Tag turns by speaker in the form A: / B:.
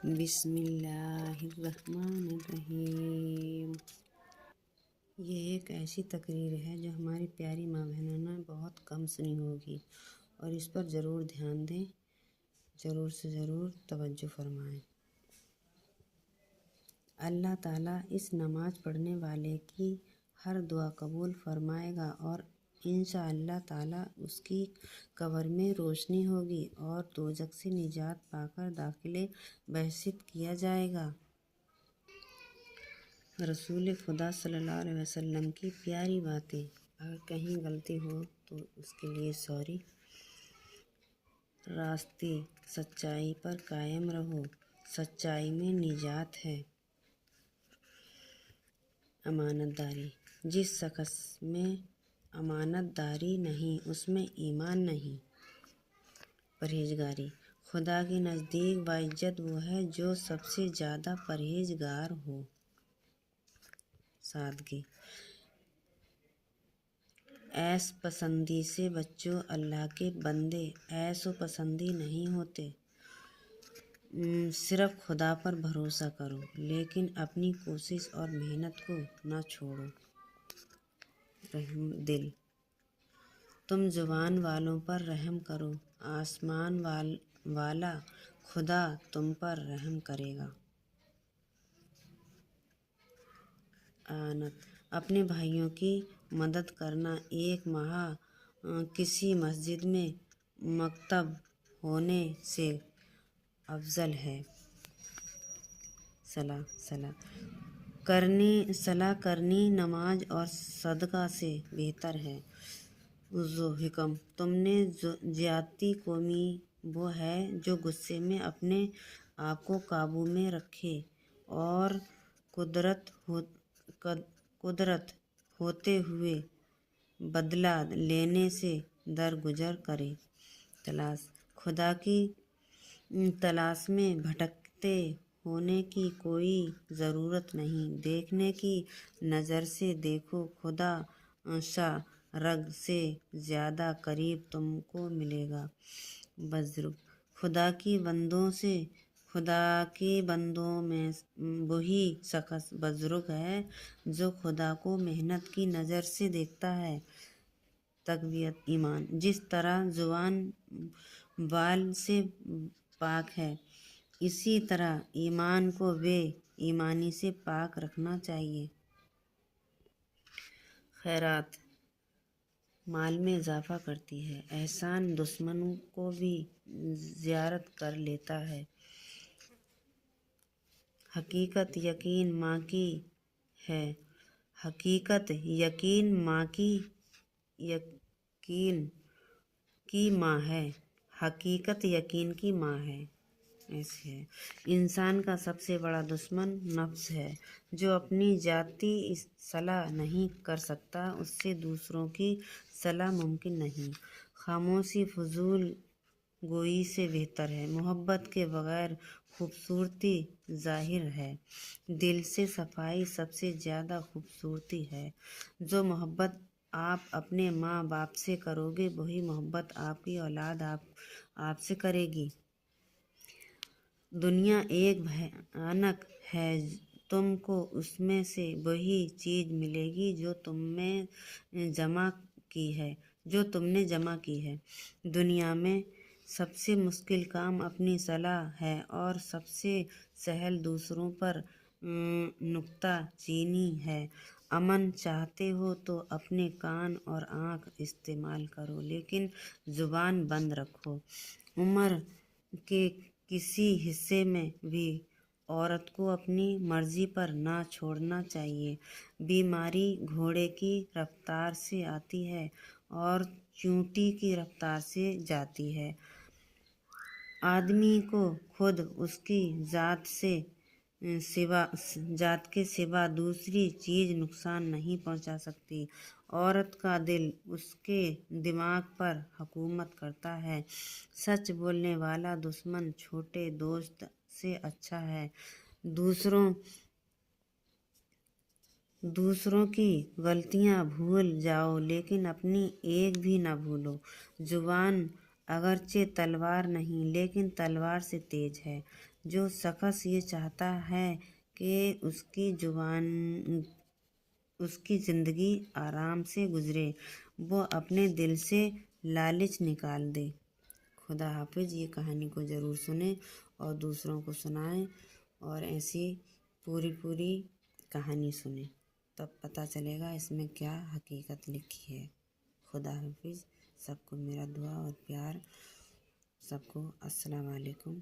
A: بسم اللہ الرحمن الرحیم۔ یہ ایک ایسی تقریر ہے جو ہماری پیاری ماں بہنوں نے بہت کم سنی ہوگی اور اس پر ضرور دھیان دیں، ضرور سے ضرور توجہ فرمائیں۔ اللہ تعالیٰ اس نماز پڑھنے والے کی ہر دعا قبول فرمائے گا اور انشاءاللہ تعالیٰ اس کی قبر میں روشنی ہوگی اور دوزخ سے نجات پا کر داخل بہشت کیا جائے گا۔ رسول خدا صلی اللہ علیہ وسلم کی پیاری باتیں، اگر کہیں غلطی ہو تو اس کے لیے سوری۔ راستے سچائی پر قائم رہو، سچائی میں نجات ہے۔ امانت داری، جس شخص میں امانت داری نہیں اس میں ایمان نہیں۔ پرہیزگاری، خدا کے نزدیک باعزت وہ ہے جو سب سے زیادہ پرہیزگار ہو۔ سادگی، عیش پسندی سے بچو، اللہ کے بندے عیش و پسندی نہیں ہوتے۔ صرف خدا پر بھروسہ کرو لیکن اپنی کوشش اور محنت کو نہ چھوڑو۔ رحم دل، تم زبان والوں پر رحم کرو، آسمان والا خدا تم پر رحم کرے گا۔ اعانت، اپنے بھائیوں کی مدد کرنا ایک ماہ کسی مسجد میں مکتب ہونے سے افضل ہے۔ صلاح کرنی نماز اور صدقہ سے بہتر ہے۔ حکم، تم نے زیادتی قومی وہ ہے جو غصے میں اپنے آپ کو قابو میں رکھے اور قدرت ہوتے ہوئے بدلہ لینے سے درگزر کرے۔ تلاش، خدا کی تلاش میں بھٹکتے ہونے کی کوئی ضرورت نہیں، دیکھنے کی نظر سے دیکھو، خدا رگ سے زیادہ قریب تم کو ملے گا۔ بزرگ، خدا کے بندوں میں وہی شخص بزرگ ہے جو خدا کو محنت کی نظر سے دیکھتا ہے۔ تقویت، ایمان، جس طرح زبان بال سے پاک ہے اسی طرح ایمان کو بے ایمانی سے پاک رکھنا چاہیے۔ خیرات مال میں اضافہ کرتی ہے، احسان دشمنوں کو بھی زیارت کر لیتا ہے۔ حقیقت یقین ماں کی ہے، حقیقت یقین ماں کی یقین کی ماں ہے، حقیقت یقین کی ماں ہے۔ ایسے ہے، انسان کا سب سے بڑا دشمن نفس ہے، جو اپنی ذاتی اصلاح نہیں کر سکتا اس سے دوسروں کی صلاح ممکن نہیں۔ خاموشی فضول گوئی سے بہتر ہے، محبت کے بغیر خوبصورتی ظاہر ہے۔ دل سے صفائی سب سے زیادہ خوبصورتی ہے۔ جو محبت آپ اپنے ماں باپ سے کرو گے وہی محبت آپ کی اولاد آپ سے کرے گی۔ دنیا ایک بھیانک ہے، تم کو اس میں سے وہی چیز ملے گی جو تم نے جمع کی ہے۔ دنیا میں سب سے مشکل کام اپنی اصلاح ہے اور سب سے سہل دوسروں پر نکتہ چینی ہے۔ امن چاہتے ہو تو اپنے کان اور آنکھ استعمال کرو لیکن زبان بند رکھو۔ عمر کے کسی حصے میں بھی عورت کو اپنی مرضی پر نہ چھوڑنا چاہیے۔ بیماری گھوڑے کی رفتار سے آتی ہے اور چیونٹی کی رفتار سے جاتی ہے۔ آدمی کو خود اس کی ذات کے سوا دوسری چیز نقصان نہیں پہنچا سکتی۔ عورت کا دل اس کے دماغ پر حکومت کرتا ہے۔ سچ بولنے والا دشمن چھوٹے دوست سے اچھا ہے۔ دوسروں کی غلطیاں بھول جاؤ لیکن اپنی ایک بھی نہ بھولو۔ زبان اگرچہ تلوار نہیں لیکن تلوار سے تیز ہے۔ جو شخص یہ چاہتا ہے کہ اس کی زندگی آرام سے گزرے، وہ اپنے دل سے لالچ نکال دے۔ خدا حافظ۔ یہ کہانی کو ضرور سنیں اور دوسروں کو سنائیں، اور ایسی پوری کہانی سنیں، تب پتہ چلے گا اس میں کیا حقیقت لکھی ہے۔ خدا حافظ۔ سب کو میرا دعا اور پیار، سب کو السلام علیکم۔